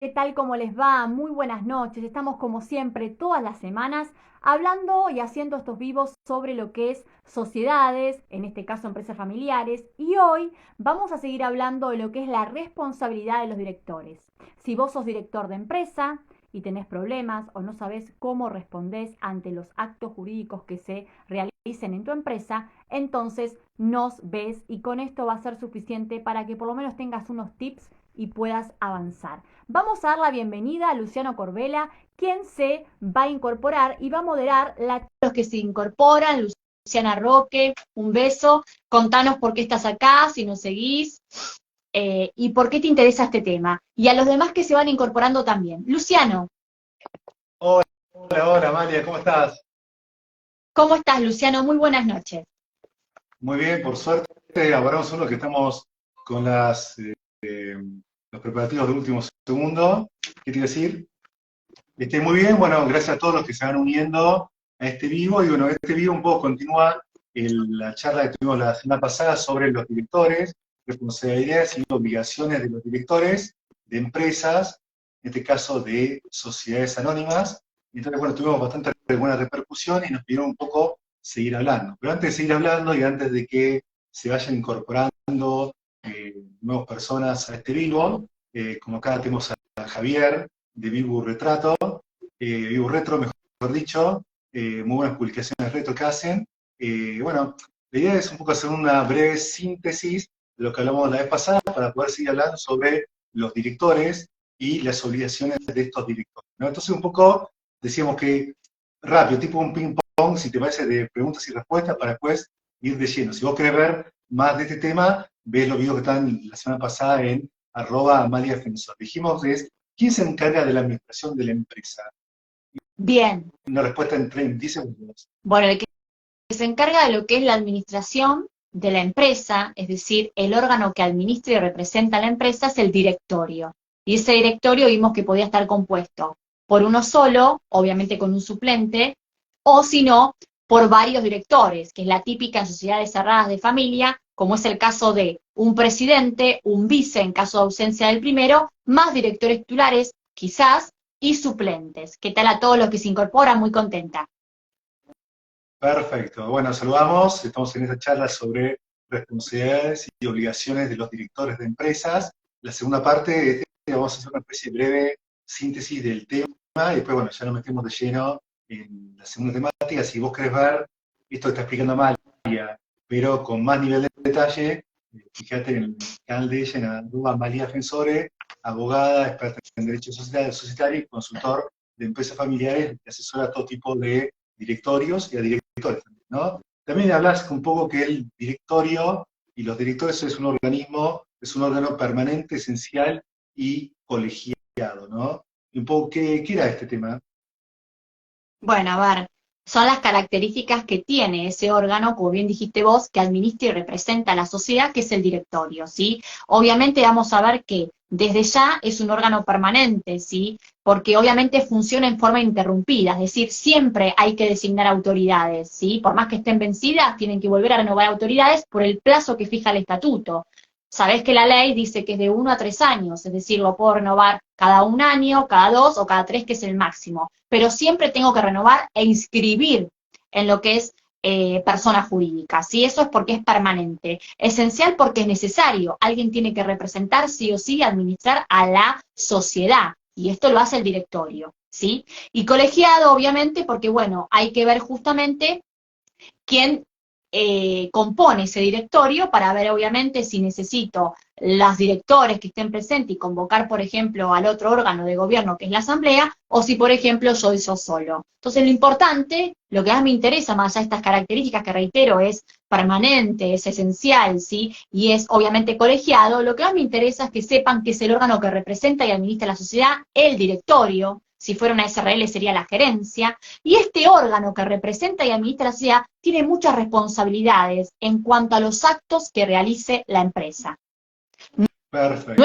¿Qué tal? ¿Cómo les va? Muy buenas noches. Estamos como siempre todas las semanas hablando y haciendo estos vivos sobre lo que es sociedades, en este caso empresas familiares, y hoy vamos a seguir hablando de lo que es la responsabilidad de los directores. Si vos sos director de empresa y tenés problemas o no sabés cómo respondés ante los actos jurídicos que se realicen en tu empresa, entonces nos ves y con esto va a ser suficiente para que por lo menos tengas unos tips y puedas avanzar. Vamos a dar la bienvenida a Luciano Corbella, quien se va a incorporar y va a moderar los que se incorporan. Luciana Roque, un beso. Contanos por qué estás acá, si nos seguís, y por qué te interesa este tema. Y a los demás que se van incorporando también. Luciano, Hola, hola, Amalia, ¿cómo estás? ¿cómo estás, Luciano? Muy buenas noches. Muy bien, por suerte, ahora solo que estamos con los preparativos del último segundo. ¿Qué te iba a decir? Muy bien, bueno, gracias a todos los que se van uniendo a este vivo. Y bueno, este vivo un poco continúa la charla que tuvimos la semana pasada sobre los directores, responsabilidades y obligaciones de los directores de empresas, en este caso de sociedades anónimas. Y entonces, bueno, tuvimos bastante buena repercusión y nos pidieron un poco seguir hablando. Pero antes de seguir hablando y antes de que se vayan incorporando nuevas personas a este vivo, como acá tenemos a Javier de Vivo Retrato, Vivo Retro, mejor dicho, muy buenas publicaciones retro que hacen. Bueno, la idea es un poco hacer una breve síntesis de lo que hablamos la vez pasada para poder seguir hablando sobre los directores y las obligaciones de estos directores, ¿no? Entonces un poco decíamos que rápido, tipo un ping-pong, si te parece, de preguntas y respuestas para después ir de lleno. Si vos querés ver más de este tema, ves los videos que están la semana pasada en @AmaliaDefensor. Dijimos es, ¿quién se encarga de la administración de la empresa? Bien. Una respuesta en 10 segundos. Bueno, el que se encarga de lo que es la administración de la empresa, es decir, el órgano que administra y representa a la empresa es el directorio. Y ese directorio vimos que podía estar compuesto por uno solo, obviamente con un suplente, o si no, por varios directores, que es la típica en sociedades cerradas de familia, como es el caso de un presidente, un vice en caso de ausencia del primero, más directores titulares, quizás, y suplentes. ¿Qué tal a todos los que se incorporan? Muy contenta. Perfecto. Bueno, saludamos. Estamos en esta charla sobre responsabilidades y obligaciones de los directores de empresas. La segunda parte, vamos a hacer una especie de breve síntesis del tema y después, bueno, ya nos metemos de lleno en la segunda temática. Si vos querés ver esto que está explicando Amalia, pero con más nivel de detalle, fíjate en el canal de ella, en Amalia Fensore, abogada, experta en derecho societario y consultor de empresas familiares, que asesora a todo tipo de directorios y a directores, ¿no? También hablas un poco que el directorio y los directores es un organismo, es un órgano permanente, esencial y colegiado, ¿no? Y un poco, ¿qué era este tema? Bueno, a ver, son las características que tiene ese órgano, como bien dijiste vos, que administra y representa a la sociedad, que es el directorio, ¿sí? Obviamente vamos a ver que desde ya es un órgano permanente, ¿sí? Porque obviamente funciona en forma interrumpida, es decir, siempre hay que designar autoridades, ¿sí? Por más que estén vencidas, tienen que volver a renovar autoridades por el plazo que fija el estatuto. Sabés que la ley dice que es de 1 a 3 años, es decir, lo puedo renovar cada 1 año, cada 2 o cada 3, que es el máximo. Pero siempre tengo que renovar e inscribir en lo que es persona jurídica. ¿Sí? Eso es porque es permanente. Esencial porque es necesario. Alguien tiene que representar sí o sí, administrar a la sociedad. Y esto lo hace el directorio. ¿Sí? Y colegiado, obviamente, porque, bueno, hay que ver justamente quién compone ese directorio para ver obviamente si necesito los directores que estén presentes y convocar, por ejemplo, al otro órgano de gobierno que es la asamblea, o si, por ejemplo, yo solo. Entonces, lo importante, lo que más me interesa, más allá de estas características que reitero, es permanente, es esencial, ¿sí? Y es obviamente colegiado, lo que más me interesa es que sepan que es el órgano que representa y administra la sociedad, el directorio. Si fuera una SRL sería la gerencia, y este órgano que representa y administra la sociedad tiene muchas responsabilidades en cuanto a los actos que realice la empresa. No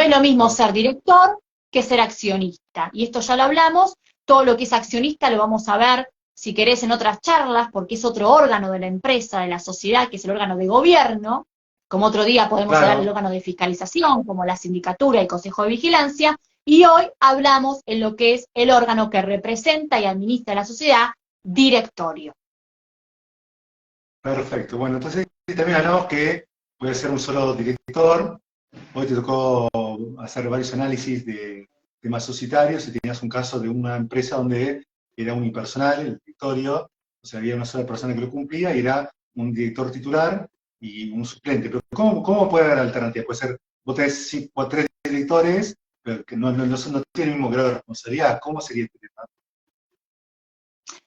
es lo mismo Perfecto. ser director que ser accionista. Y esto ya lo hablamos, todo lo que es accionista lo vamos a ver, si querés, en otras charlas, porque es otro órgano de la empresa, de la sociedad, que es el órgano de gobierno. Como otro día podemos hablar del Claro, órgano de fiscalización, como la sindicatura y el consejo de vigilancia, Y hoy hablamos en lo que es el órgano que representa y administra la sociedad, directorio. Perfecto. Bueno, entonces también hablamos que puede ser un solo director. Hoy te tocó hacer varios análisis de temas societarios y tenías un caso de una empresa donde era unipersonal el directorio, o sea, había una sola persona que lo cumplía y era un director titular y un suplente. Pero ¿cómo puede haber alternativa? Puede ser, vos tenés tres directores, pero que no tienen el mismo grado de responsabilidad. ¿Cómo sería este tema?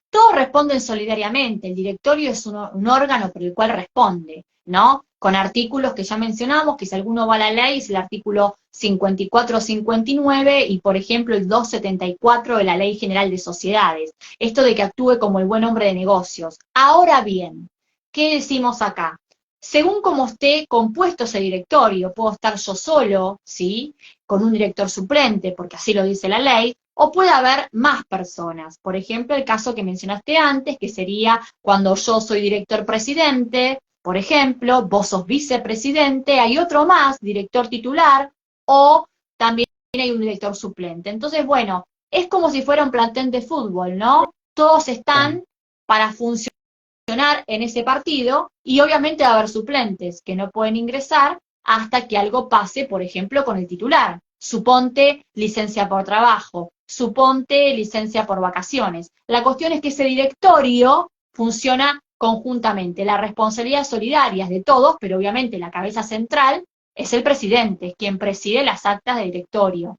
Todos responden solidariamente, el directorio es un órgano por el cual responde, ¿no? Con artículos que ya mencionamos, que si alguno va a la ley es el artículo 54 o 59 y, por ejemplo, el 274 de la Ley General de Sociedades. Esto de que actúe como el buen hombre de negocios. Ahora bien, ¿qué decimos acá? Según cómo esté compuesto ese directorio, puedo estar yo solo, ¿sí? Con un director suplente, porque así lo dice la ley, o puede haber más personas. Por ejemplo, el caso que mencionaste antes, que sería cuando yo soy director presidente, por ejemplo, vos sos vicepresidente, hay otro más, director titular, o también hay un director suplente. Entonces, bueno, es como si fuera un plantel de fútbol, ¿no? Todos están para funcionar en ese partido y obviamente va a haber suplentes que no pueden ingresar hasta que algo pase, por ejemplo, con el titular. Suponte licencia por trabajo, suponte licencia por vacaciones. La cuestión es que ese directorio funciona conjuntamente. La responsabilidad solidaria es de todos, pero obviamente la cabeza central es el presidente, quien preside las actas de directorio,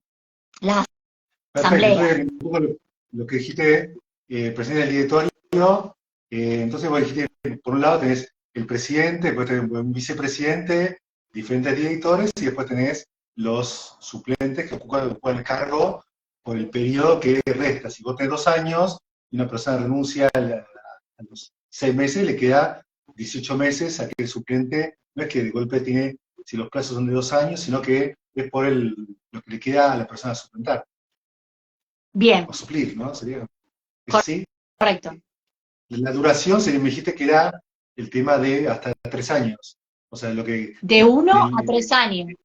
las Perfecto, asambleas. entonces un poco lo que dijiste, presidente del directorio, entonces vos dijiste, por un lado tenés el presidente, después tenés un vicepresidente, diferentes directores, y después tenés los suplentes que ocupan el cargo por el periodo que resta. Si vos tenés 2 años y una persona renuncia a los 6 meses, le queda 18 meses a que el suplente, no es que de golpe tiene, si los plazos son de 2 años, sino que es por lo que le queda a la persona a suplantar Bien, o suplir, ¿no? Sería, ¿es así? correcto. La duración, me dijiste que era el tema de hasta 3 años. O sea, lo que... De 1 a 3 años. el-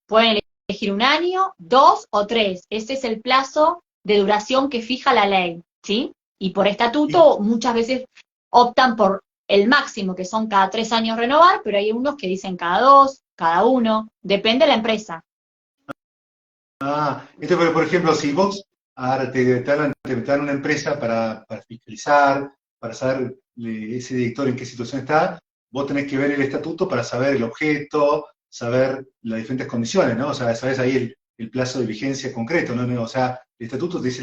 Pueden elegir 1 año, 2 o 3. Ese es el plazo de duración que fija la ley, ¿sí? Y por y- estatuto muchas veces optan por el máximo, que son cada 3 años renovar, pero hay unos que dicen cada 2, cada 1, depende de la empresa. Esto, pero por ejemplo, si vos ahora te dan una empresa para fiscalizar, para saber ese director en qué situación está, vos tenés que ver el estatuto para saber el objeto, saber las diferentes condiciones, ¿no? O sea, sabés ahí el plazo de vigencia concreto, ¿no? O sea, el estatuto te dice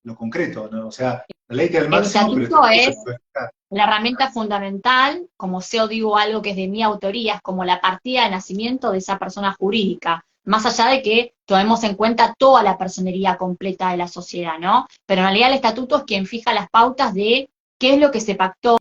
lo concreto, ¿no? O sea, la ley te da el El máximo, pero el estatuto estatuto se es puede fijar. la herramienta fundamental, como yo digo algo que es de mi autoría, es como la partida de nacimiento de esa persona jurídica, más allá de que tomemos en cuenta toda la personería completa de la sociedad, ¿no? Pero en realidad el estatuto es quien fija las pautas de qué es lo que se pactó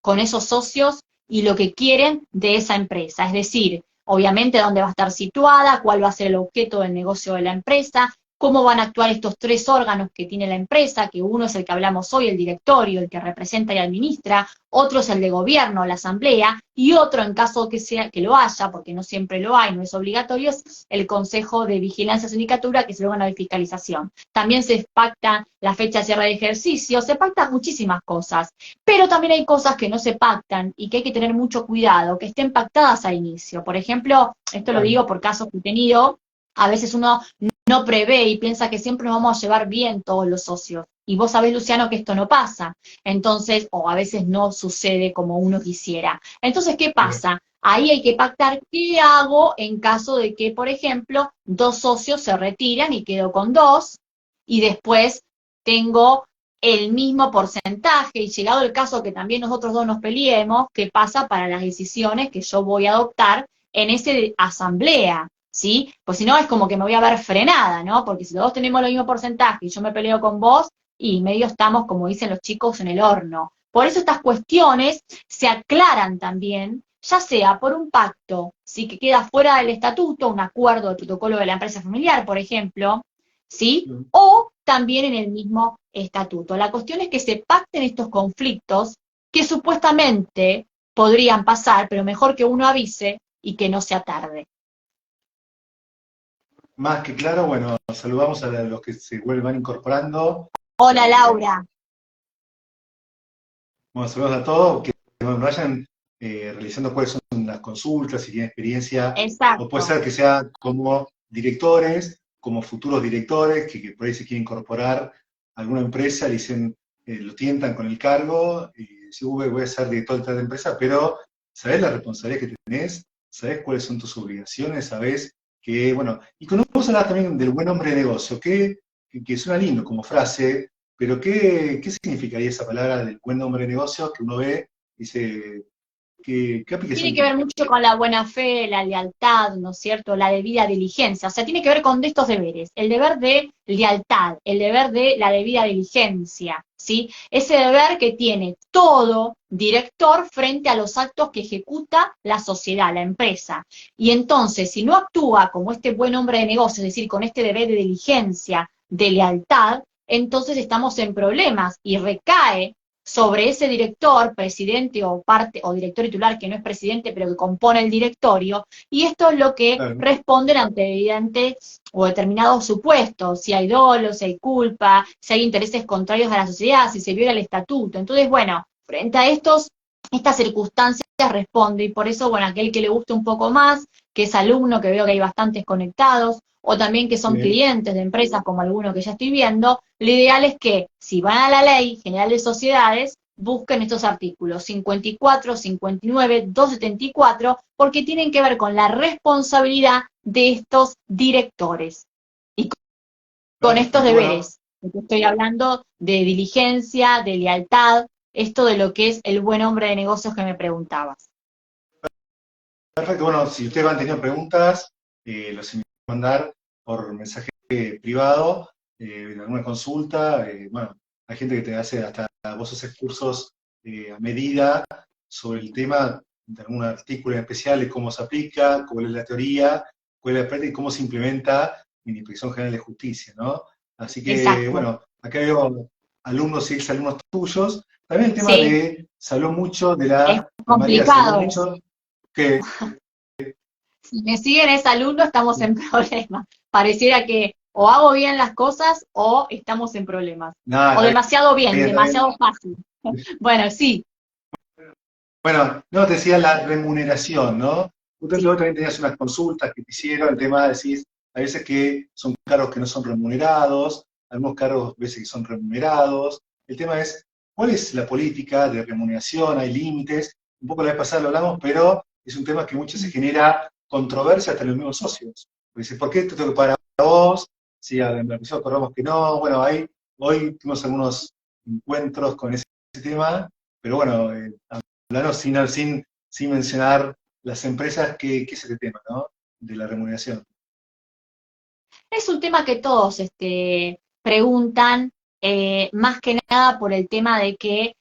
con esos socios y lo que quieren de esa empresa. Es decir, obviamente dónde va a estar situada, cuál va a ser el objeto del negocio de la empresa, cómo van a actuar estos tres órganos que tiene la empresa, que uno es el que hablamos hoy, el directorio, el que representa y administra, otro es el de gobierno, la asamblea, y otro, en caso que sea que lo haya, porque no siempre lo hay, no es obligatorio, es el Consejo de Vigilancia Sindicatura, que es el órgano de fiscalización. También se pacta la fecha de cierre de ejercicio, se pactan muchísimas cosas, pero también hay cosas que no se pactan y que hay que tener mucho cuidado, que estén pactadas al inicio. Por ejemplo, esto lo Claro. digo por casos que he tenido, a veces uno no prevé y piensa que siempre nos vamos a llevar bien todos los socios. Y vos sabés, Luciano, que esto no pasa. Entonces, o a veces no sucede como uno quisiera. Entonces, ¿qué pasa? Ahí hay que pactar qué hago en caso de que, por ejemplo, dos socios se retiran y quedo con dos, y después tengo el mismo porcentaje, y llegado el caso que también nosotros dos nos peleemos, ¿qué pasa para las decisiones que yo voy a adoptar en esa asamblea? ¿Sí? Pues si no es como que me voy a ver frenada, ¿no? Porque si los dos tenemos el mismo porcentaje y yo me peleo con vos, y medio estamos, como dicen los chicos, en el horno. Por eso estas cuestiones se aclaran también, ya sea por un pacto, ¿sí? Que queda fuera del estatuto, un acuerdo de protocolo de la empresa familiar, por ejemplo, ¿sí? O también en el mismo estatuto. La cuestión es que se pacten estos conflictos que supuestamente podrían pasar, pero mejor que uno avise y que no sea tarde. más que claro. Bueno, saludamos a los que se vuelvan incorporando. Hola Eh, Laura, bueno, saludos a todos, que bueno, vayan realizando cuáles son las consultas, si tienen experiencia, o puede exacto. ser que sea como directores, como futuros directores, que por ahí se quieren incorporar a alguna empresa, le dicen, lo tientan con el cargo, y dicen, voy a ser director de tal empresa, pero sabés la responsabilidad que tenés, sabés cuáles son tus obligaciones, sabés que, bueno, y cuando vos hablas también del buen hombre de negocio, que suena lindo como frase, pero ¿qué significaría esa palabra del buen hombre de negocios que uno ve y dice, ¿qué Tiene aplicación que ver tiene? mucho con la buena fe, la lealtad, ¿no es cierto? La debida diligencia. O sea, tiene que ver con estos deberes. El deber de lealtad, el deber de la debida diligencia, ¿sí? Ese deber que tiene todo director frente a los actos que ejecuta la sociedad, la empresa. Y entonces, si no actúa como este buen hombre de negocios, es decir, con este deber de diligencia, de lealtad, entonces estamos en problemas y recae sobre ese director, presidente o parte, o director titular que no es presidente, pero que compone el directorio, y esto es lo que Claro. responden ante evidentes o determinados supuestos, si hay dolo, si hay culpa, si hay intereses contrarios a la sociedad, si se viola el estatuto. Entonces, bueno, frente a estas circunstancias responde, y por eso, bueno, aquel que le guste un poco más, que es alumno, que veo que hay bastantes conectados, o también que son Sí. clientes de empresas como alguno que ya estoy viendo, lo ideal es que si van a la Ley General de Sociedades, busquen estos artículos 54, 59, 274, porque tienen que ver con la responsabilidad de estos directores y con estos Perfecto, bueno, deberes. Estoy hablando de diligencia, de lealtad, esto de lo que es el buen hombre de negocios que me preguntabas. perfecto, bueno, si ustedes van teniendo preguntas, los invito a mandar por mensaje privado, en alguna consulta, bueno, hay gente que te hace hasta, vos haces cursos a medida sobre el tema de algún artículo en especial, de cómo se aplica, cuál es la teoría, cuál es la práctica y cómo se implementa en la Inspección General de Justicia, ¿no? Así que, Exacto. bueno, acá veo alumnos y exalumnos tuyos. También el tema Sí, de, se habló mucho de es María, se habló complicado eso. mucho que, Si me siguen ese alumno, estamos en problemas. Pareciera que o hago bien las cosas o estamos en problemas. nada, O demasiado bien, está bien. demasiado fácil. Bueno, sí, Bueno, no te decía la remuneración, ¿no? Usted sí, luego también tenías unas consultas que te hicieron, el tema de decir, hay veces que son cargos que no son remunerados, algunos cargos veces que son remunerados. El tema es, ¿cuál es la política de remuneración? ¿Hay límites? Un poco la vez pasada lo hablamos, pero es un tema que muchas se genera controversia hasta en los mismos socios. Porque dice, ¿por qué te tengo que pagar a vos? Si a la empresa acordamos que no. Bueno, hoy tuvimos algunos encuentros con ese tema, pero bueno, claro, sin mencionar las empresas, ¿qué es este tema, ¿no? De la remuneración. es un tema que todos preguntan, más que nada por el tema de que,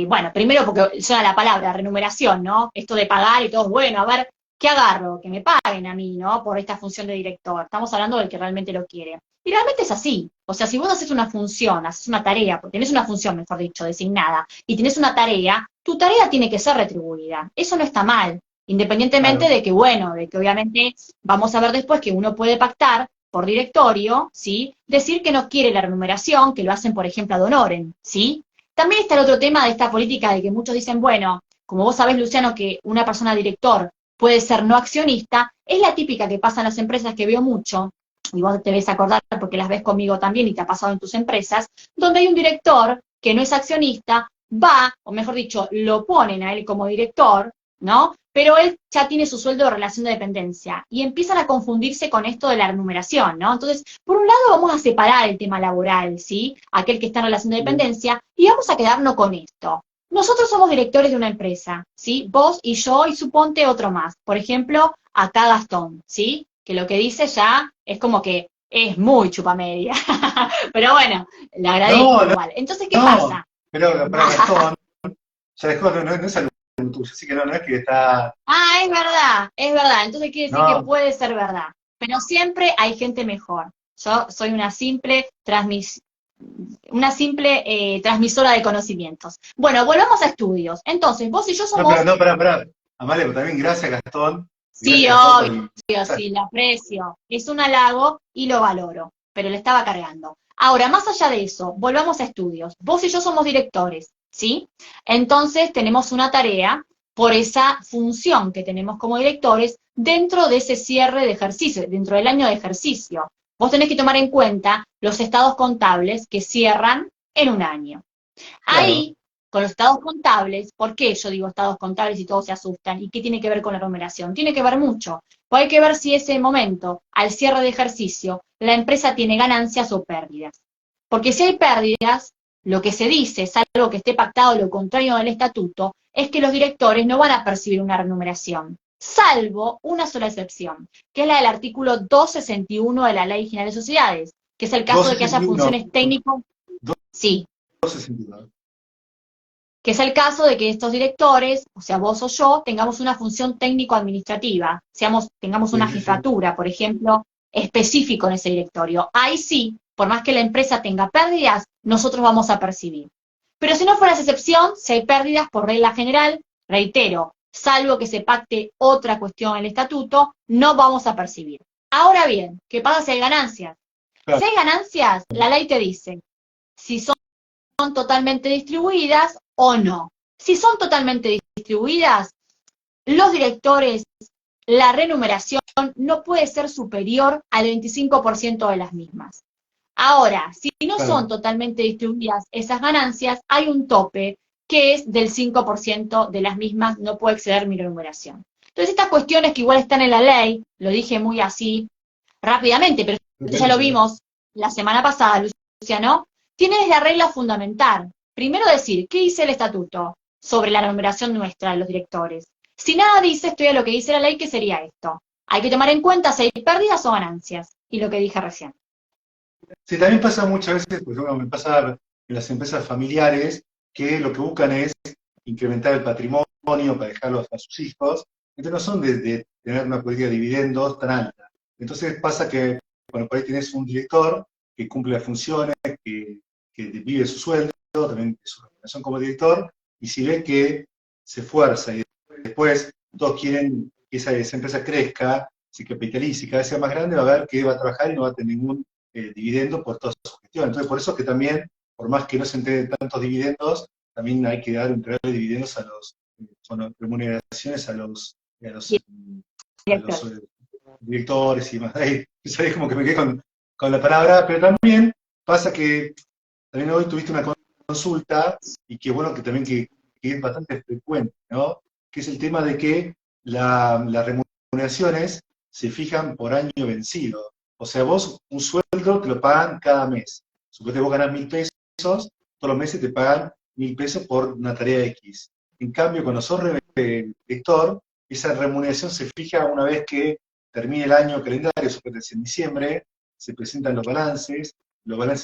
bueno, primero porque suena la palabra remuneración, ¿no? Esto de pagar y todo, bueno, a ver, ¿qué agarro? Que me paguen a mí, ¿no? Por esta función de director. Estamos hablando del que realmente lo quiere. Y realmente es así. O sea, si vos haces una función, haces una tarea, porque tenés una función, mejor dicho, designada, y tenés una tarea, tu tarea tiene que ser retribuida. Eso no está mal. Independientemente Claro, de que, bueno, de que obviamente vamos a ver después que uno puede pactar por directorio, ¿sí? Decir que no quiere la remuneración, que lo hacen, por ejemplo, ad honorem, ¿sí? También está el otro tema de esta política de que muchos dicen, bueno, como vos sabés, Luciano, que una persona director puede ser no accionista, es la típica que pasa en las empresas que veo mucho, y vos te ves acordar porque las ves conmigo también y te ha pasado en tus empresas, donde hay un director que no es accionista, va, o mejor dicho, lo ponen a él como director, ¿no? Pero él ya tiene su sueldo de relación de dependencia y empiezan a confundirse con esto de la remuneración, ¿no? Entonces, por un lado vamos a separar el tema laboral, ¿sí? Aquel que está en relación de bien. dependencia, y vamos a quedarnos con esto. Nosotros somos directores de una empresa, ¿sí? Vos y yo y suponte otro más. Por ejemplo, acá Gastón, ¿sí? Que lo que dice ya es como que es muy chupamedia. Pero bueno, le agradezco No, no, igual. Entonces, ¿qué no, pasa? pero Gastón, ya dejó, no es algo tuyo, así que no es que está, Ah, es verdad, es verdad. Entonces quiere decir que no, puede ser verdad. Pero siempre hay gente mejor. Yo soy una simple transmisora de conocimientos. Bueno, volvamos a estudios. Entonces, vos y yo no, pero somos, no, pará, Amalia, pero también gracias Gastón, Sí, gracias, Sol, por obvio, el sí, mensaje. la aprecio. Es un halago y lo valoro, pero le estaba cargando. Ahora, más allá de eso, volvamos a estudios. Vos y yo somos directores, ¿sí? Entonces tenemos una tarea por esa función que tenemos como directores dentro de ese cierre de ejercicio, dentro del año de ejercicio. Vos tenés que tomar en cuenta los estados contables que cierran en un año. Claro, Ahí, con los estados contables, ¿por qué yo digo estados contables y todos se asustan? ¿Y qué tiene que ver con la remuneración? Tiene que ver mucho. Pues hay que ver si ese momento, al cierre de ejercicio, la empresa tiene ganancias o pérdidas. Porque si hay pérdidas, lo que se dice, salvo que esté pactado lo contrario del estatuto, es que los directores no van a percibir una remuneración, salvo una sola excepción, que es la del artículo 261 de la Ley General de Sociedades, que es el caso de que haya 261, funciones técnicas, sí, 261. que es el caso de que estos directores, o sea, vos o yo, tengamos una función técnico-administrativa, tengamos Sí, una sí, sí. jefatura, por ejemplo, específico en ese directorio. Ahí sí, por más que la empresa tenga pérdidas, nosotros vamos a percibir. Pero si no fuera esa excepción, si hay pérdidas por regla general, reitero, salvo que se pacte otra cuestión en el estatuto, no vamos a percibir. Ahora bien, ¿qué pasa si hay ganancias? Si Claro, hay ganancias, la ley te dice si son totalmente distribuidas o no. Si son totalmente distribuidas, los directores, la remuneración no puede ser superior al 25% de las mismas. Ahora, si no son claro. totalmente distribuidas esas ganancias, hay un tope que es del 5% de las mismas, no puede exceder mi remuneración. Entonces, estas cuestiones que igual están en la ley, lo dije muy así rápidamente, pero ya lo Buenísimo. vimos la semana pasada, Luciano, tiene la regla fundamental. Primero decir, ¿qué dice el estatuto sobre la remuneración nuestra de los directores? Si nada dice, estoy a lo que dice la ley, que sería esto. Hay que tomar en cuenta si hay pérdidas o ganancias, y lo que dije recién. Sí, también pasa muchas veces, por ejemplo, me pasa en las empresas familiares que lo que buscan es incrementar el patrimonio para dejarlo a sus hijos, entonces no son de tener una política de dividendos tan alta. Entonces pasa que, bueno, por ahí tenés un director que cumple las funciones, que vive su sueldo, también de su remuneración como director, y si ve que se esfuerza y después todos quieren que esa empresa crezca, se capitalice y cada vez sea más grande, va a ver que va a trabajar y no va a tener ningún dividendo por toda su gestión. Entonces, por eso es que también, por más que no se entreguen tantos dividendos, también hay que dar entregarle dividendos a los, bueno, remuneraciones a los Director. directores y demás. Ahí, ¿sabes? Como que me quedé con la palabra, pero también pasa que también hoy tuviste una consulta y que bueno que también que es bastante frecuente, ¿no? Que es el tema de que las remuneraciones se fijan por año vencido. O sea, vos un sueldo te lo pagan cada mes. Suponete vos ganás 1.000 pesos, todos los meses te pagan 1.000 pesos por una tarea X. En cambio, cuando sos director, esa remuneración se fija una vez que termine el año calendario, suponete en diciembre, se presentan los balances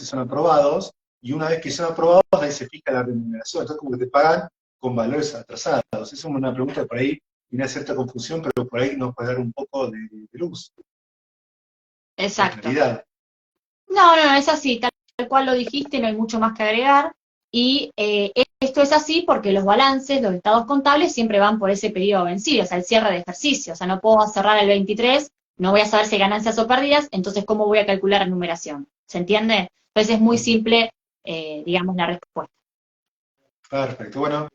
son aprobados, y una vez que son aprobados, ahí se fija la remuneración. Entonces, como que te pagan con valores atrasados. Esa es una pregunta que por ahí tiene cierta confusión, pero por ahí nos puede dar un poco de luz, de Exacto. claridad. No, no, no, es así, tal cual lo dijiste, no hay mucho más que agregar. Y esto es así porque los balances, los estados contables siempre van por ese periodo vencido, o sea, el cierre de ejercicio. O sea, no puedo cerrar el 23, no voy a saber si hay ganancias o pérdidas, entonces ¿cómo voy a calcular la numeración? ¿Se entiende? Entonces es muy simple, digamos, la respuesta. Perfecto. Bueno,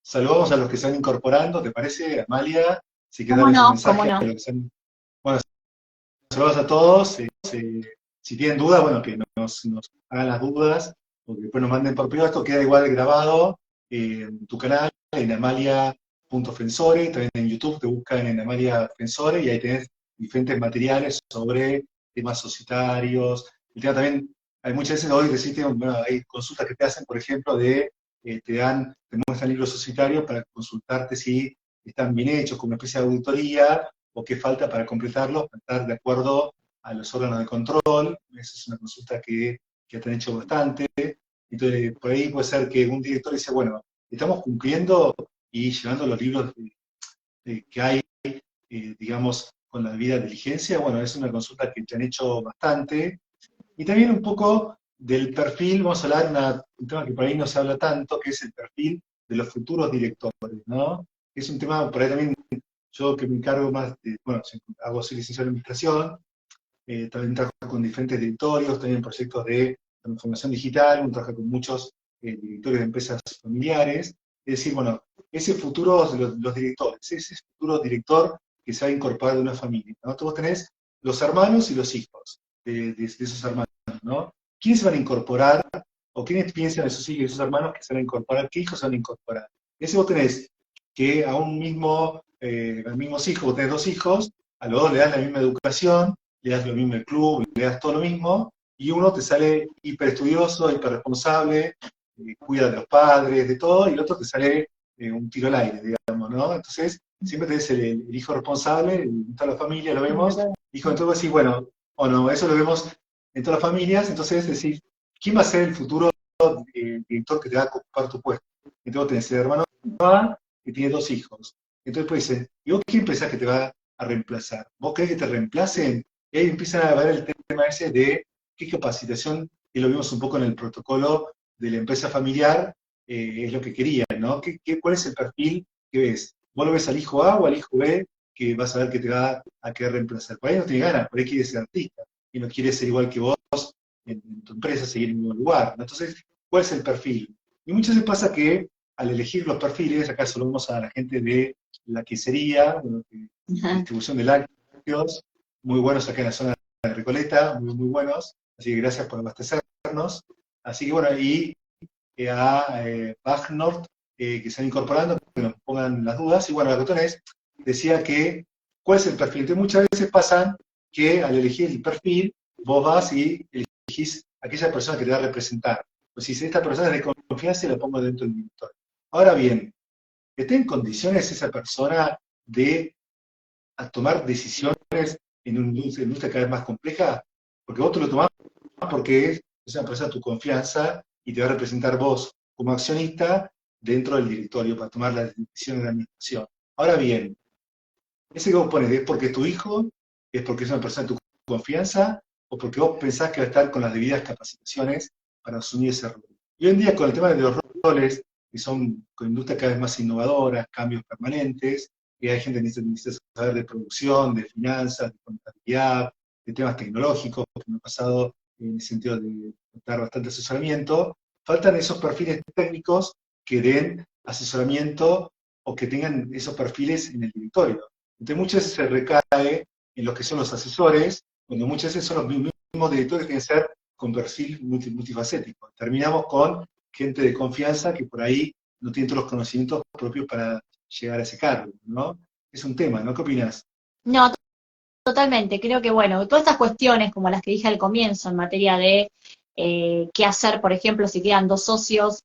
saludamos a los que se están incorporando, ¿te parece, Amalia? Si quieres ¿Cómo darles un no? ¿Cómo mensaje a no? los que están. Bueno, saludos a todos. Si tienen dudas, bueno, que nos hagan las dudas, o que después nos manden por privado. Esto queda igual grabado en tu canal, en amalia.fensore, también en YouTube te buscan en Amalia Fensore, y ahí tenés diferentes materiales sobre temas societarios. El tema también, hay muchas veces hoy que existen, bueno, hay consultas que te hacen, por ejemplo, te muestran libros societarios para consultarte si están bien hechos, como una especie de auditoría, o qué falta para completarlos, para estar de acuerdo a los órganos de control. Esa es una consulta que te han hecho bastante. Entonces, por ahí puede ser que un director dice, bueno, estamos cumpliendo y llevando los libros que hay, digamos, con la debida diligencia. Bueno, es una consulta que te han hecho bastante. Y también un poco del perfil, vamos a hablar de un tema que por ahí no se habla tanto, que es el perfil de los futuros directores, ¿no? Es un tema por ahí también yo que me encargo más de, bueno, soy licenciado en administración, también trabajo con diferentes directorios, también proyectos de transformación digital, uno trabaja con muchos directorios de empresas familiares, es decir, bueno, ese futuro, los directores, ese futuro director que se va a incorporar de una familia, ¿no? Tú vos tenés los hermanos y los hijos de esos hermanos, ¿no? ¿Quiénes se van a incorporar, o quiénes piensan esos hijos y esos hermanos que se van a incorporar, qué hijos se van a incorporar? Ese vos tenés que a un mismo, al mismo hijo, vos tenés dos hijos, a los dos le das la misma educación, le das lo mismo el club, le das todo lo mismo, y uno te sale hiper estudioso, hiper responsable, cuida de los padres, de todo, y el otro te sale un tiro al aire, digamos, ¿no? Entonces, siempre tenés el hijo responsable, en toda la familia lo vemos, hijo, entonces vos decís, bueno, o no, eso lo vemos en todas las familias, entonces decís, ¿quién va a ser el futuro director que te va a ocupar tu puesto? Entonces vos tenés el hermano que tiene dos hijos. Entonces pues dicen, ¿y vos quién pensás que te va a reemplazar? ¿Vos crees que te reemplacen? Y ahí empiezan a ver el tema ese de qué capacitación, y lo vimos un poco en el protocolo de la empresa familiar, es lo que querían, ¿no? ¿Cuál es el perfil que ves? ¿Vos lo ves al hijo A o al hijo B que vas a ver que te va a querer reemplazar? Por ahí no tiene ganas, por ahí quiere ser artista, y no quiere ser igual que vos en tu empresa, seguir en el mismo lugar, ¿no? Entonces, ¿cuál es el perfil? Y muchas veces pasa que al elegir los perfiles, acá saludamos a la gente de la quesería, bueno, distribución de lácteos, muy buenos acá en la zona de Recoleta, muy, muy buenos, así que gracias por abastecernos. Así que bueno, y a Bagnort, que se están incorporando, que nos pongan las dudas. Y bueno, la cuestión es, decía que, ¿cuál es el perfil? Entonces muchas veces pasan que al elegir el perfil, vos vas y elegís aquella persona que te va a representar. Pues si esta persona es de confianza, la pongo dentro del directorio. Ahora bien, ¿está en condiciones esa persona de tomar decisiones en una industria cada vez más compleja? Porque vos te lo tomás porque es una persona de tu confianza y te va a representar vos como accionista dentro del directorio para tomar las decisiones de la administración. Ahora bien, ese que vos pones, ¿es porque es tu hijo? ¿Es porque es una persona de tu confianza? ¿O porque vos pensás que va a estar con las debidas capacitaciones para asumir ese rol? Y hoy en día con el tema de los roles, que son con industrias cada vez más innovadoras, cambios permanentes, y hay gente que necesita saber de producción, de finanzas, de contabilidad, de temas tecnológicos, que me ha pasado en el sentido de dar bastante asesoramiento, faltan esos perfiles técnicos que den asesoramiento o que tengan esos perfiles en el directorio. Entonces muchas veces se recae en los que son los asesores, cuando muchas veces son los mismos directores que tienen que ser con perfil multifacético. Terminamos con gente de confianza que por ahí no tiene todos los conocimientos propios para llegar a ese cargo, ¿no? Es un tema, ¿no? ¿Qué opinas? No, totalmente. Creo que, bueno, todas estas cuestiones, como las que dije al comienzo, en materia de qué hacer, por ejemplo, si quedan dos socios,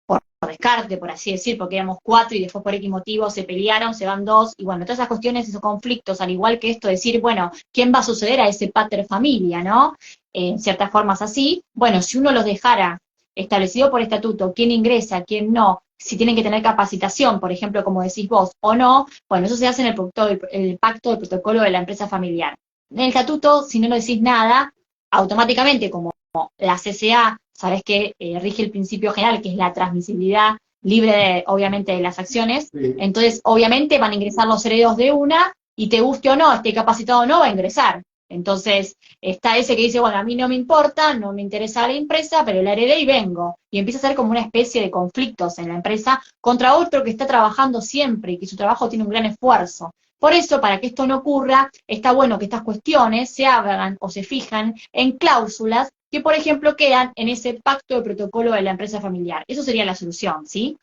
por descarte, por así decir, porque éramos cuatro y después por X motivo se pelearon, se van dos, y bueno, todas esas cuestiones, esos conflictos, al igual que esto, decir, bueno, ¿quién va a suceder a ese pater familia, no? En ciertas formas así, bueno, si uno los dejara establecido por estatuto, quién ingresa, quién no, si tienen que tener capacitación, por ejemplo, como decís vos, o no, bueno, eso se hace en el pacto del protocolo de la empresa familiar. En el estatuto, si no lo decís nada, automáticamente, como la CCA, sabes que rige el principio general, que es la transmisibilidad libre, obviamente, de las acciones, Sí. entonces, obviamente, van a ingresar los herederos de una, y te guste o no, esté capacitado o no, va a ingresar. Entonces, está ese que dice, bueno, a mí no me importa, no me interesa la empresa, pero la heredé y vengo. Y empieza a ser como una especie de conflictos en la empresa contra otro que está trabajando siempre y que su trabajo tiene un gran esfuerzo. Por eso, para que esto no ocurra, está bueno que estas cuestiones se hagan o se fijan en cláusulas que, por ejemplo, quedan en ese pacto de protocolo de la empresa familiar. Eso sería la solución, ¿sí?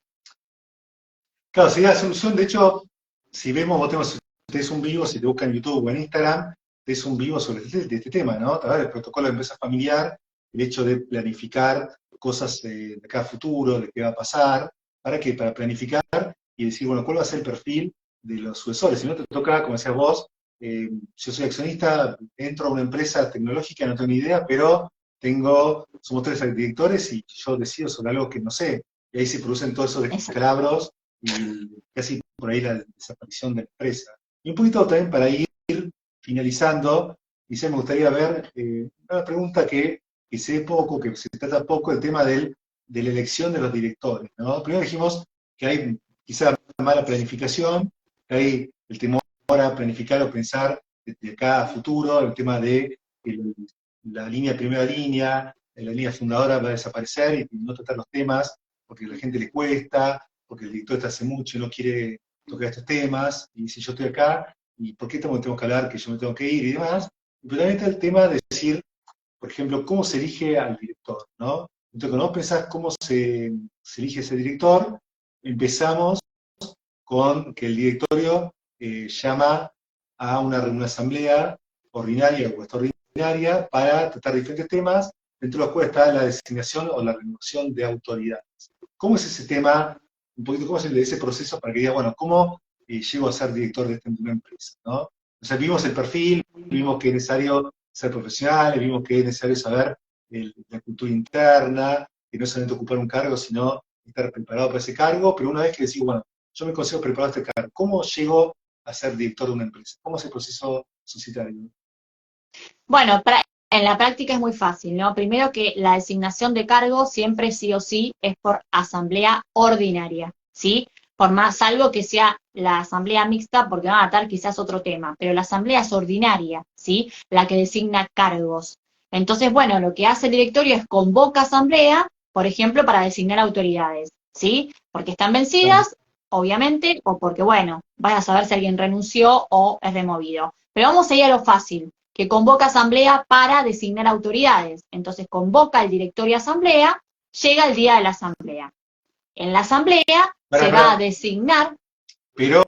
Claro, sería la solución. De hecho, si vemos, vos tenés, ustedes un vivo, si te buscan en YouTube o en Instagram, es un vivo sobre este tema, ¿no? A ver, el protocolo de empresa familiar, el hecho de planificar cosas de acá a futuro, de qué va a pasar, ¿para qué? Para planificar y decir, bueno, ¿cuál va a ser el perfil de los sucesores? Si no te toca, como decías vos, yo soy accionista, entro a una empresa tecnológica, no tengo ni idea, pero somos tres directores y yo decido sobre algo que no sé. Y ahí se producen todos esos descalabros y casi por ahí la desaparición de la empresa. Y un poquito también para ir finalizando, quizá me gustaría ver una pregunta que sé poco, que se trata poco, el tema de la elección de los directores, ¿no? Primero dijimos que hay quizá mala planificación, que hay el temor a planificar o pensar de acá a futuro, el tema de la línea primera línea, la línea fundadora va a desaparecer y no tratar los temas porque a la gente le cuesta, porque el director está hace mucho y no quiere tocar estos temas, y si yo estoy acá, ¿y por qué tengo que hablar que yo me tengo que ir y demás? Pero también está el tema de decir, por ejemplo, cómo se elige al director, ¿no? Entonces, cuando vos pensás cómo se elige ese director, empezamos con que el directorio llama a una asamblea ordinaria o extraordinaria para tratar diferentes temas, dentro de los cuales está la designación o la renovación de autoridades. ¿Cómo es ese tema, un poquito, cómo es ese proceso para que diga, bueno, cómo llego a ser director de una empresa, ¿no? O sea, vimos el perfil, vimos que es necesario ser profesional, vimos que es necesario saber la cultura interna, que no es solamente ocupar un cargo, sino estar preparado para ese cargo, pero una vez que decís, bueno, yo me considero preparado a este cargo, ¿cómo llego a ser director de una empresa? ¿Cómo es el proceso societario? Bueno, en la práctica es muy fácil, ¿no? Primero que la designación de cargo siempre sí o sí es por asamblea ordinaria, ¿sí? Por más, salvo que sea la asamblea mixta, porque van a tratar quizás otro tema, pero la asamblea es ordinaria, ¿sí? La que designa cargos. Entonces, bueno, lo que hace el directorio es convoca asamblea, por ejemplo, para designar autoridades, ¿sí? Porque están vencidas, obviamente, o porque, bueno, van a saber si alguien renunció o es removido. Pero vamos a ir a lo fácil, que convoca asamblea para designar autoridades. Entonces convoca el directorio asamblea, llega el día de la asamblea. En la asamblea se va a designar. Pero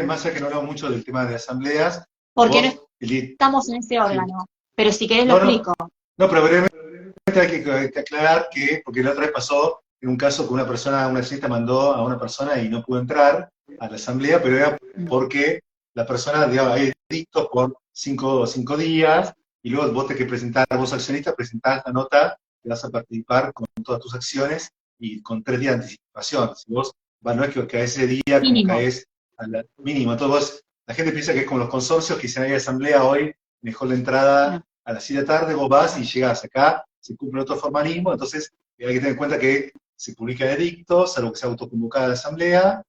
más allá que no hablamos mucho del tema de asambleas, Porque no vos, estamos en ese sí. órgano. Pero si querés lo No, no, explico. no, pero brevemente hay que aclarar que, porque la otra vez pasó en un caso que una persona, una accionista mandó a una persona y no pudo entrar a la asamblea, pero era porque la persona, digamos, había edictos por cinco días, y luego vos tenés que presentar, vos accionista, presentás la nota que vas a participar con todas tus acciones y con 3 días de anticipación. Si vos, no es que a ese día como Mínimo. caes al mínimo, entonces la gente piensa que es como los consorcios, que si no hay asamblea hoy, mejor la entrada a las 6 de la tarde, vos vas y llegás acá, se cumple otro formalismo, entonces hay que tener en cuenta que se publican edictos, algo que sea autoconvocada la asamblea,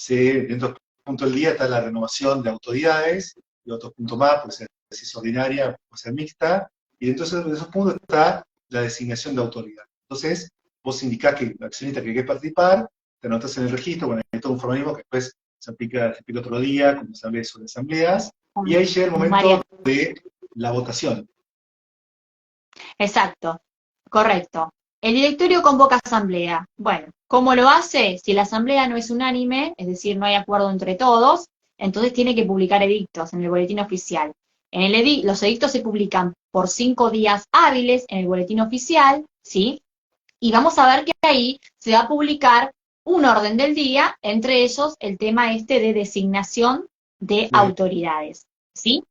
dentro del punto del día está la renovación de autoridades, y otros puntos más, puede ser si es ordinaria, puede ser mixta, y entonces de esos puntos está la designación de autoridad. Entonces, vos indicás que el accionista que quiere participar, te anotas en el registro, bueno, hay todo un formalismo que después se aplica otro día, cuando se hable sobre asambleas, y ahí llega el momento de la votación. Exacto, correcto. El directorio convoca asamblea. Bueno, ¿cómo lo hace? Si la asamblea no es unánime, es decir, no hay acuerdo entre todos, entonces tiene que publicar edictos en el boletín oficial. Los edictos se publican por 5 días hábiles en el boletín oficial, ¿sí? Y vamos a ver que ahí se va a publicar un orden del día, entre ellos el tema este de designación de autoridades, ¿sí?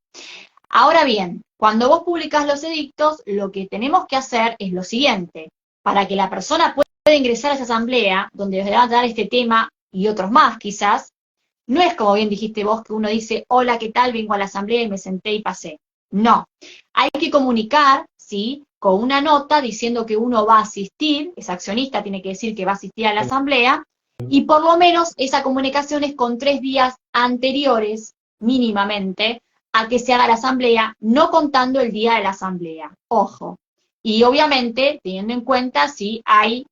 Ahora bien, cuando vos publicás los edictos, lo que tenemos que hacer es lo siguiente. Para que la persona pueda ingresar a esa asamblea, donde les va a dar este tema y otros más quizás, no es como bien dijiste vos que uno dice, hola, ¿qué tal? Vengo a la asamblea y me senté y pasé. No, hay que comunicar, ¿sí? Con una nota diciendo que uno va a asistir, ese accionista tiene que decir que va a asistir a la asamblea, y por lo menos esa comunicación es con 3 días anteriores, mínimamente, a que se haga la asamblea, no contando el día de la asamblea. Ojo. Y obviamente teniendo en cuenta si hay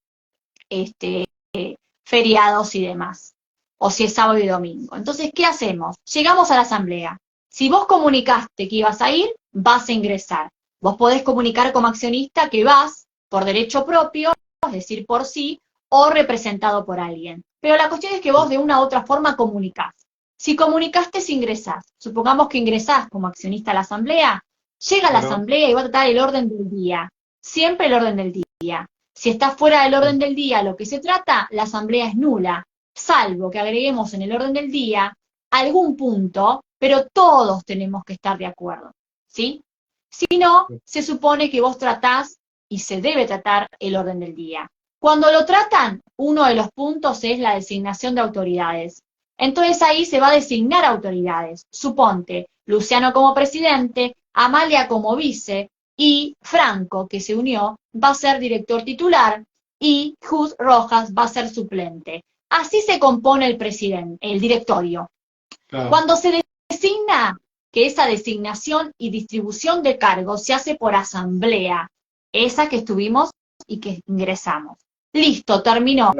feriados y demás, o si es sábado y domingo. Entonces, ¿qué hacemos? Llegamos a la asamblea. Si vos comunicaste que ibas a ir, vas a ingresar. Vos podés comunicar como accionista que vas por derecho propio, es decir, por sí, o representado por alguien. Pero la cuestión es que vos de una u otra forma comunicás. Si comunicaste, ingresás. Supongamos que ingresás como accionista a la asamblea, llega a la asamblea y va a tratar el orden del día. Siempre el orden del día. Si está fuera del orden del día lo que se trata, la asamblea es nula, salvo que agreguemos en el orden del día algún punto, pero todos tenemos que estar de acuerdo, ¿sí? Si no, se supone que vos tratás y se debe tratar el orden del día. Cuando lo tratan, uno de los puntos es la designación de autoridades. Entonces ahí se va a designar autoridades. Suponte, Luciano como presidente, Amalia como vice, y Franco, que se unió, va a ser director titular, y Jus Rojas va a ser suplente. Así se compone el directorio. Claro. Cuando se designa, que esa designación y distribución de cargos se hace por asamblea, esa que estuvimos y que ingresamos. Listo, terminó.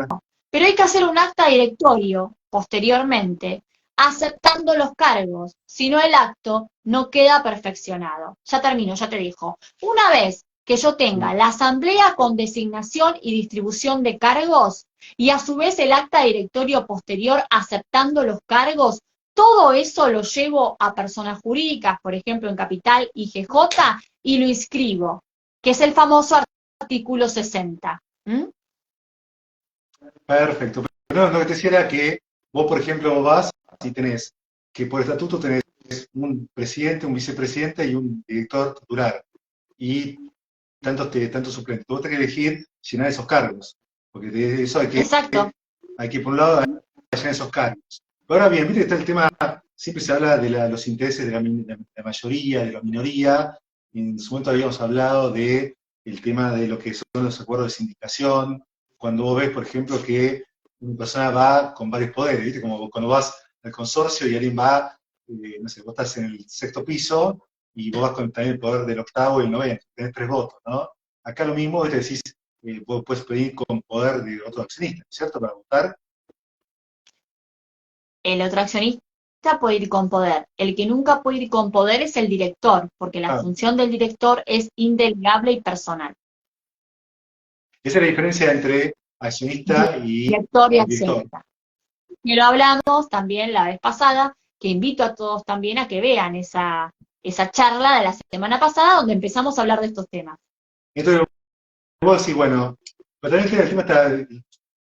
Pero hay que hacer un acta directorio posteriormente, aceptando los cargos, si no el acto no queda perfeccionado. Ya termino, ya te dijo. Una vez que yo tenga la asamblea con designación y distribución de cargos y a su vez el acta directorio posterior aceptando los cargos, todo eso lo llevo a personas jurídicas, por ejemplo en Capital IGJ, y lo inscribo, que es el famoso artículo 60. ¿Mm? Perfecto. Pero no, lo que te decía era que vos, por ejemplo, vos vas y tenés que por estatuto tenés un presidente, un vicepresidente y un director titular. Y tantos suplentes. Vos tenés que elegir llenar esos cargos. Porque de eso Exacto. hay que por un lado llenar esos cargos. Ahora bien, viste que está el tema, siempre se habla de los intereses de la mayoría, de la minoría. En su momento habíamos hablado de el tema de lo que son los acuerdos de sindicación, cuando vos ves, por ejemplo, que una persona va con varios poderes, ¿viste? Como cuando vas al consorcio y alguien va, no sé, vos estás en el sexto piso y vos vas con también el poder del octavo y el noveno, tenés 3 votos, ¿no? Acá lo mismo, es decir, vos puedes pedir con poder de otro accionista, ¿cierto? Para votar. El otro accionista puede ir con poder. El que nunca puede ir con poder es el director, porque la Ah, función del director es indelegable y personal. esa es la diferencia entre accionista y Director y director. accionista. Y lo hablamos también la vez pasada, que invito a todos también a que vean esa charla de la semana pasada donde empezamos a hablar de estos temas. Entonces, vos decís, bueno, pero también el tema está,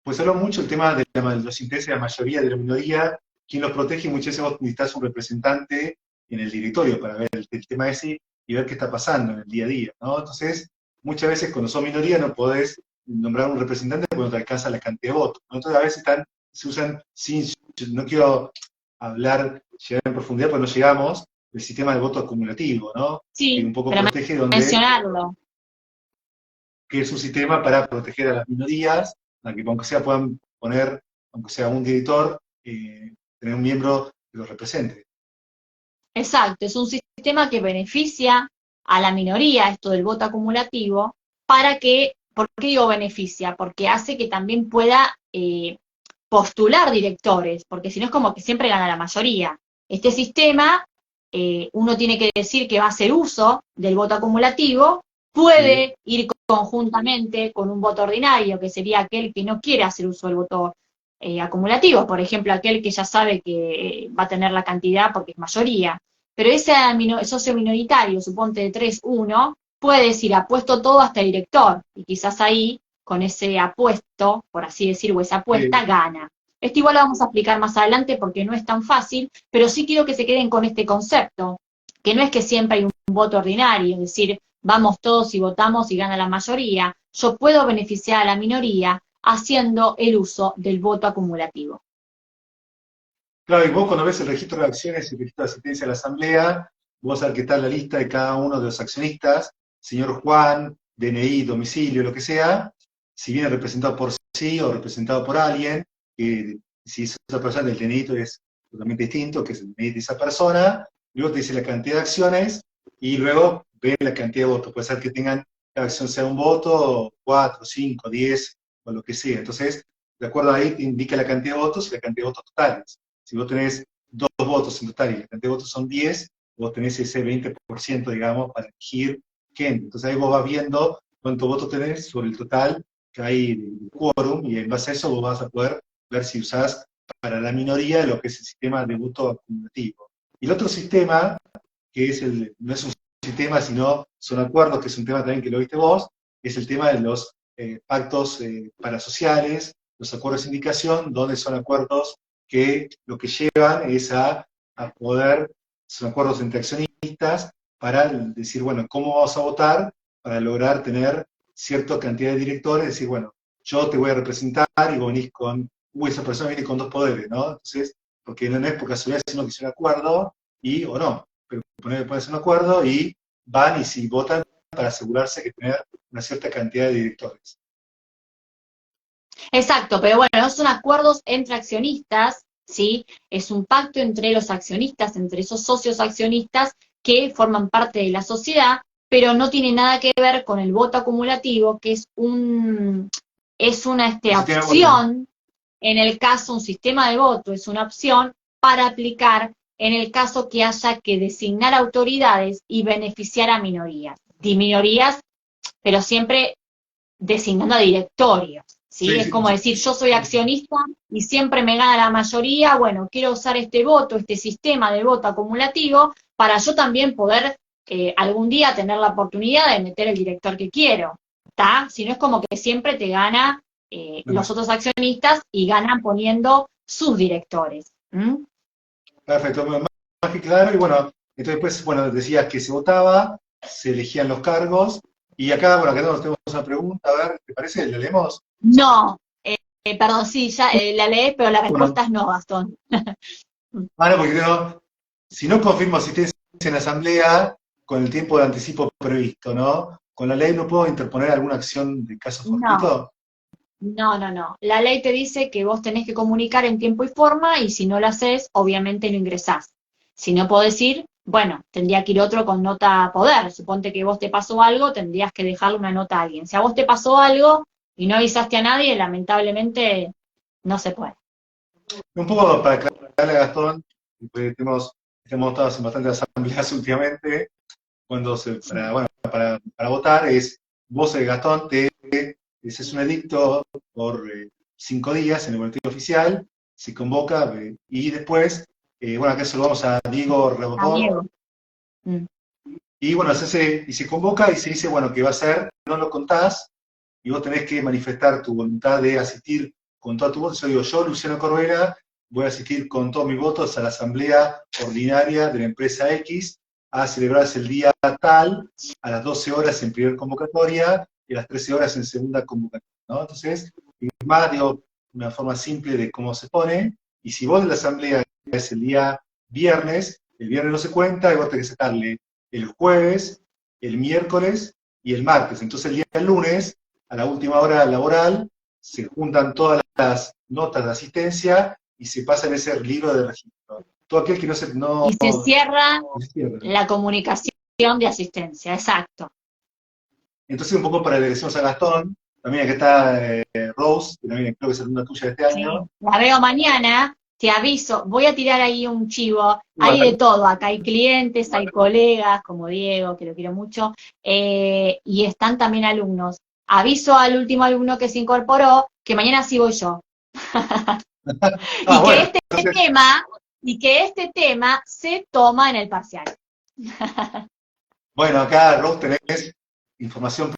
pues habló mucho el tema de los intereses de la mayoría, de la minoría, quién los protege, y muchas veces vos necesitas un representante en el directorio para ver el tema ese y ver qué está pasando en el día a día, ¿no? Entonces, muchas veces cuando sos minoría no podés nombrar un representante porque no te alcanza la cantidad de votos, ¿no? Entonces, a veces se usan sin, no quiero hablar, llegar en profundidad porque no llegamos, el sistema de voto acumulativo, ¿no? Que Sí, un poco para protege donde mencionarlo. que es un sistema para proteger a las minorías, para que aunque sea puedan poner, aunque sea un director, tener un miembro que los represente. Exacto, es un sistema que beneficia a la minoría, esto del voto acumulativo, para que, ¿por qué digo beneficia? Porque hace que también pueda postular directores, porque si no es como que siempre gana la mayoría. Este sistema, uno tiene que decir que va a hacer uso del voto acumulativo, Sí, puede ir conjuntamente con un voto ordinario, que sería aquel que no quiere hacer uso del voto acumulativo, por ejemplo, aquel que ya sabe que va a tener la cantidad porque es mayoría. Pero ese socio minoritario, suponte de 3-1, puede decir apuesto todo hasta el director, y quizás ahí, con ese apuesto, por así decir, o esa apuesta, sí. gana. Esto igual lo vamos a explicar más adelante porque no es tan fácil, pero sí quiero que se queden con este concepto, que no es que siempre hay un voto ordinario, es decir, vamos todos y votamos y gana la mayoría. Yo puedo beneficiar a la minoría haciendo el uso del voto acumulativo. Claro, y vos cuando ves el registro de acciones y el registro de asistencia a la asamblea, vos sabés que está la lista de cada uno de los accionistas, señor Juan, DNI, domicilio, lo que sea, si viene representado por sí o representado por alguien, si es otra persona, el DNI es totalmente distinto, que es el DNI de esa persona, luego te dice la cantidad de acciones y luego ve la cantidad de votos. Puede ser que tengan, cada acción sea un voto, 4, 5, 10 o lo que sea. Entonces, de acuerdo a ahí te indica la cantidad de votos y la cantidad de votos totales. Si vos tenés 2 votos en total y la cantidad de votos son 10, vos tenés ese 20%, digamos, para elegir quién. Entonces ahí vos vas viendo cuántos votos tenés sobre el total que hay de quórum, y en base a eso vos vas a poder ver si usás para la minoría lo que es el sistema de voto acumulativo. Y el otro sistema, que es no es un sistema, sino son acuerdos, que es un tema también que lo viste vos, es el tema de los pactos parasociales, los acuerdos de sindicación, donde son acuerdos que lo que llevan es a poder, son acuerdos entre accionistas, para decir, bueno, ¿cómo vamos a votar para lograr tener cierta cantidad de directores? Decir, bueno, yo te voy a representar y vos venís con, esa persona viene con 2 poderes, ¿no? Entonces, porque no es por casualidad, sino que es un acuerdo, o no, pero puede ser un acuerdo y van y si votan para asegurarse que tener una cierta cantidad de directores. Exacto, pero bueno, no son acuerdos entre accionistas, ¿sí? Es un pacto entre los accionistas, entre esos socios accionistas que forman parte de la sociedad, pero no tiene nada que ver con el voto acumulativo, que es una Un sistema de voto. opción, en el caso, un sistema de voto es una opción para aplicar en el caso que haya que designar autoridades y beneficiar a minorías. Y minorías, pero siempre designando a directorios, ¿sí? Sí, Es sí, como decir, yo soy accionista y siempre me gana la mayoría, bueno, quiero usar este voto, este sistema de voto acumulativo, para yo también poder algún día tener la oportunidad de meter el director que quiero, ¿está? Si no es como que siempre te gana no. los otros accionistas y ganan poniendo sus directores. ¿Mm? Perfecto, más que claro. Y bueno, entonces después, bueno, decías que se votaba, se elegían los cargos. Y acá, bueno, acá tenemos una pregunta, a ver, ¿te parece? ¿La leemos? No, perdón, sí, ya la leí, pero la Bueno, respuesta es no, Gastón. no, porque si no confirmo asistencia en la asamblea con el tiempo de anticipo previsto, ¿no? Con la ley no puedo interponer alguna acción de caso No. fortuito. No, no, no. La ley te dice que vos tenés que comunicar en tiempo y forma y si no lo haces, obviamente no ingresás. Si no podés ir, bueno, tendría que ir otro con nota a poder. Suponte que vos te pasó algo, tendrías que dejarle una nota a alguien. Si a vos te pasó algo y no avisaste a nadie, lamentablemente no se puede. Un poco para aclararle a Gastón, porque hemos estado en bastantes asambleas últimamente, Sí. para votar, vos, Gastón, ese es un edicto por 5 días en el boletín oficial, se convoca, y después, bueno, acá se lo vamos a Diego A Rebotón, Diego. Mm. y bueno, y se convoca y se dice, bueno, que va a ser, no lo contás, y vos tenés que manifestar tu voluntad de asistir con toda tu voz. Yo digo, yo, Luciano Corbera, voy a asistir con todos mis votos a la asamblea ordinaria de la empresa X a celebrarse el día tal, a las 12 horas en primera convocatoria y a las 13 horas en segunda convocatoria, ¿no? Entonces, más, digo, una forma simple de cómo se pone, y si vos de la asamblea es el día viernes, el viernes no se cuenta, y vos tenés que sacarle el jueves, el miércoles y el martes. Entonces el día del lunes, a la última hora laboral, se juntan todas las notas de asistencia y se pasa en ese libro de registro. Todo aquel que Y se cierra no se cierra. la comunicación de asistencia, exacto. Entonces un poco para le decimos a Gastón, también acá está Rose, que también creo que es alumna tuya de este Sí, año. la veo mañana, te aviso, voy a tirar ahí un chivo, hay Bueno, de todo, acá hay clientes, hay colegas como Diego, que lo quiero mucho, y están también alumnos. Aviso al último alumno que se incorporó que mañana sí voy yo. Y que bueno, este entonces, tema, y que este tema se toma en el parcial. bueno, acá Rose tenés información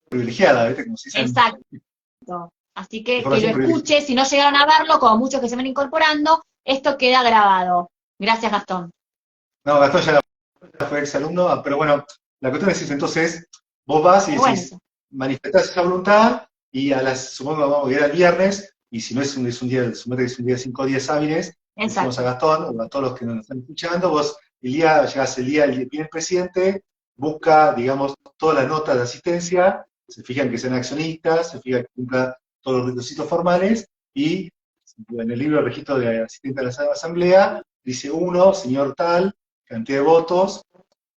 privilegiada, ¿viste? Como se dice, Exacto. Así que lo información privilegiada. escuche, si no llegaron a verlo, como muchos que se van incorporando, esto queda grabado. Gracias, Gastón. No, Gastón ya fue exalumno, pero bueno, la cuestión es, entonces, vos vas y Es bueno decís, eso. manifestás esa voluntad, y supongo que vamos a ir el viernes, y si no es un día, suponete que es un día de 5 días hábiles, decimos a Exacto. Gastón, o a todos los que nos están escuchando, vos llegás el día, viene el presidente, busca, digamos, todas las notas de asistencia, se fijan que sean accionistas, se fijan que cumplan todos los requisitos formales, y en el libro de registro de asistente a la asamblea, dice uno, señor tal, cantidad de votos,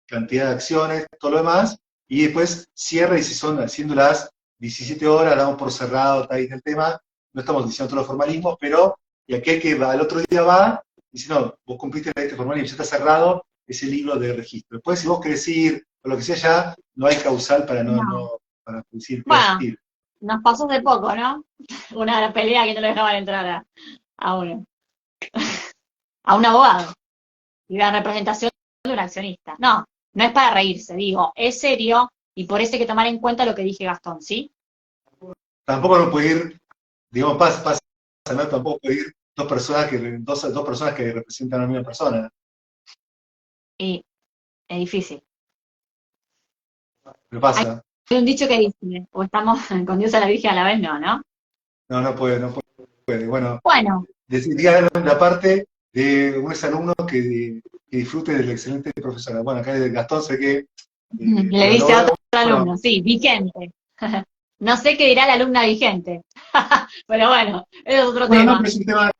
cantidad de acciones, todo lo demás, y después cierra, y si son haciendo las 17 horas, damos por cerrado, está ahí el tema, no estamos diciendo todos los formalismos, pero y aquel que va, al otro día va, dice, no, vos cumpliste este formalismo, ya está cerrado ese libro de registro. Después, si vos querés ir, o lo que sea, ya no hay causal para No. para decir que Bueno, asistir. nos pasó hace poco, ¿no? Una pelea que no le dejaban entrar a uno, a un abogado y la representación de un accionista. No, no es para reírse, digo, es serio y por eso hay que tomar en cuenta lo que dije Gastón, ¿sí? Tampoco no puede ir, digamos, pasa, ¿no? Tampoco puede ir dos personas que representan a la misma persona. Y es difícil. Pero Hay pasa. un dicho que dice, o estamos con Dios a la Virgen a la vez, no, ¿no? No, no puede. Bueno, Bueno, diga la parte de un exalumno que disfrute del excelente profesor. Bueno, acá de Gastón sé que le lo dice a otro logra. Bueno, alumno, sí, vigente. No sé qué dirá la alumna vigente, pero bueno, ese es otro bueno, no, tema. pero es un tema,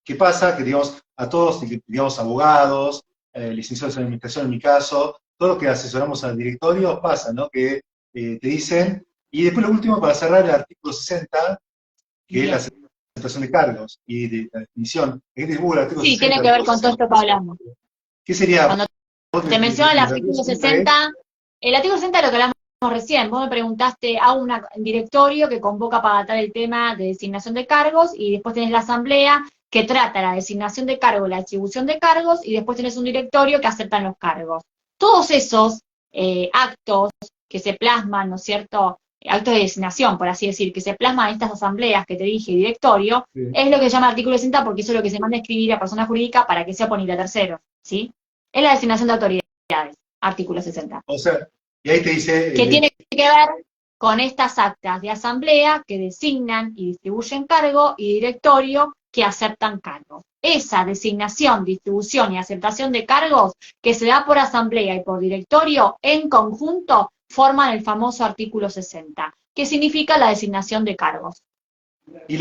¿Qué pasa? Que, digamos, a todos, digamos, abogados, licenciados en administración en mi caso, todo lo que asesoramos al directorio pasa, ¿no? Que te dicen, y después lo último, para cerrar, el artículo 60, que es la Bien. aceptación de cargos y de la definición. Aquí te divulgo el artículo Sí, 60, tiene que ver artículo con todo esto que 60. hablamos. ¿Qué sería? Cuando Vos te menciono el artículo artículo 60 es, 60, el artículo 60 es lo que hablamos recién. Vos me preguntaste a un directorio que convoca para tratar el tema de designación de cargos y después tenés la asamblea que trata la designación de cargos, la distribución de cargos y después tenés un directorio que aceptan los cargos. Todos esos actos que se plasman, ¿no es cierto? Actos de designación, por así decir, que se plasman en estas asambleas que te dije, directorio, sí, es lo que se llama artículo 60 porque eso es lo que se manda a escribir a persona jurídica para que sea oponible a terceros, ¿sí? Es la designación de autoridades, artículo 60, o sea, y ahí te dice, que tiene que ver con estas actas de asamblea que designan y distribuyen cargo y directorio que aceptan cargos. Esa designación, distribución y aceptación de cargos que se da por asamblea y por directorio en conjunto forman el famoso artículo 60, que significa la designación de cargos. y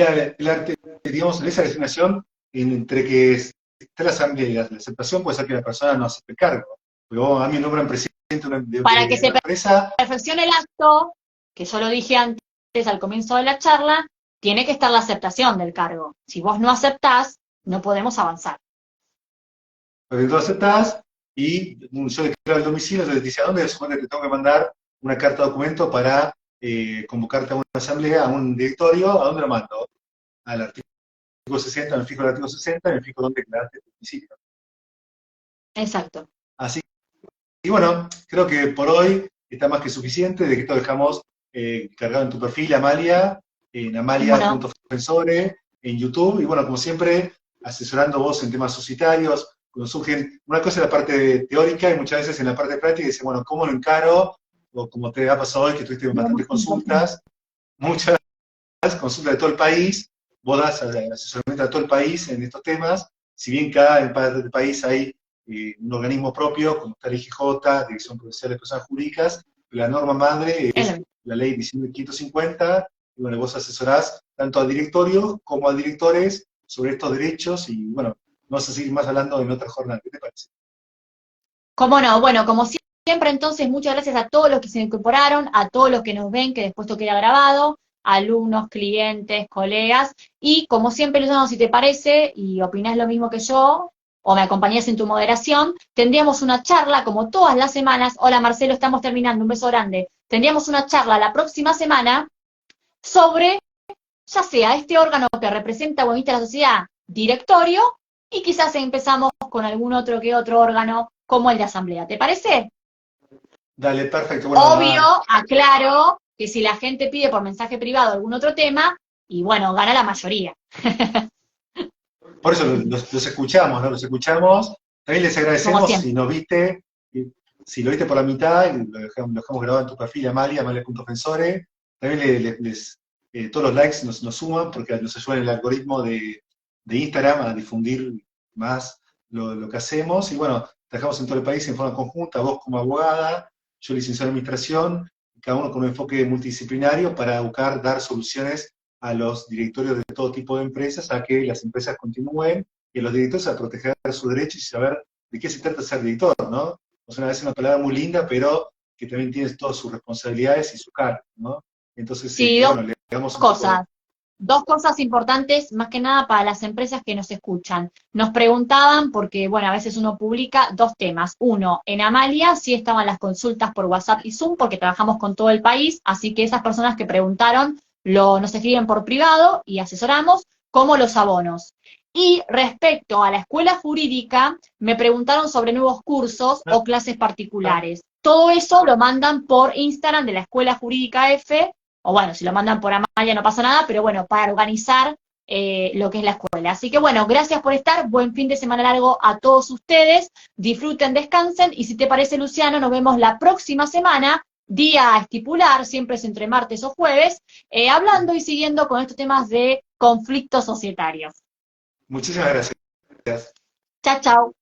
digamos, esa designación, entre que está la asamblea y la aceptación, puede ser que la persona no acepte el cargo. Porque vos a mí me nombran presidente Para que de se una empresa, perfeccione el acto, que yo lo dije antes al comienzo de la charla, tiene que estar la aceptación del cargo. Si vos no aceptás, no podemos avanzar. porque tú aceptás, y yo declaro el domicilio, entonces dice, ¿a dónde te tengo que mandar una carta de documento para convocarte a una asamblea, a un directorio? ¿A dónde lo mando? Al artículo 60, me fijo el artículo 60, me fijo dónde declaraste el domicilio. Exacto. Así. Y bueno, creo que por hoy está más que suficiente, de que esto dejamos cargado en tu perfil, Amalia, en Bueno, amalia.fensore, en YouTube, y bueno, como siempre, asesorando vos en temas societarios, cuando surgen, una cosa es la parte teórica y muchas veces en la parte práctica dice, bueno, ¿cómo lo encaro? O como te ha pasado hoy, que tuviste lo más bastantes importante. consultas, muchas consultas de todo el país, vos das asesoramiento a todo el país en estos temas, si bien cada parte del país hay un organismo propio, como está el IGJ, Dirección Provincial de Personas Jurídicas, la norma madre es la ley 19.550, y bueno, vos asesorás tanto al directorio como a directores sobre estos derechos, y bueno, vamos a seguir más hablando en otra jornada, ¿qué te parece? ¿Cómo no? Bueno, como siempre, entonces, muchas gracias a todos los que se incorporaron, a todos los que nos ven, que después esto queda grabado, alumnos, clientes, colegas, y como siempre, Luciano, si te parece, y opinás lo mismo que yo, o me acompañás en tu moderación, tendríamos una charla como todas las semanas. Hola Marcelo, estamos terminando, un beso grande. Tendríamos una charla la próxima semana sobre, ya sea este órgano que representa o emite la sociedad, directorio, y quizás empezamos con algún otro que otro órgano como el de asamblea. ¿Te parece? Dale, perfecto. Bueno, Obvio, aclaro que si la gente pide por mensaje privado algún otro tema, y bueno, gana la mayoría. por eso los escuchamos, ¿no? Los escuchamos. También les Como agradecemos si siempre. nos viste, si lo viste por la mitad, lo dejamos grabado en tu perfil, Amalia, amalia.fensore. También todos los likes nos suman porque nos ayudan en el algoritmo de Instagram a difundir más lo que hacemos. Y bueno, trabajamos en todo el país en forma conjunta, vos como abogada, yo licenciado en administración, cada uno con un enfoque multidisciplinario para buscar dar soluciones a los directorios de todo tipo de empresas, a que las empresas continúen, y a los directores a proteger sus derechos y saber de qué se trata ser director, ¿no? O sea, es una palabra muy linda, pero que también tiene todas sus responsabilidades y su cargo, ¿no? Entonces, Sí, bueno, le damos un poco de... cosas. Dos cosas importantes, más que nada para las empresas que nos escuchan. Nos preguntaban, porque bueno, a veces uno publica dos temas. Uno, en Amalia sí estaban las consultas por WhatsApp y Zoom, porque trabajamos con todo el país, así que esas personas que preguntaron nos escriben por privado y asesoramos, como los abonos. Y respecto a la escuela jurídica, me preguntaron sobre nuevos cursos o clases particulares. Todo eso lo mandan por Instagram de la Escuela Jurídica F, o bueno, si lo mandan por Amalia no pasa nada, pero bueno, para organizar lo que es la escuela. Así que bueno, gracias por estar, buen fin de semana largo a todos ustedes, disfruten, descansen, y si te parece, Luciano, nos vemos la próxima semana, día a estipular, siempre es entre martes o jueves, hablando y siguiendo con estos temas de conflictos societarios. Muchísimas gracias. Chao, chao.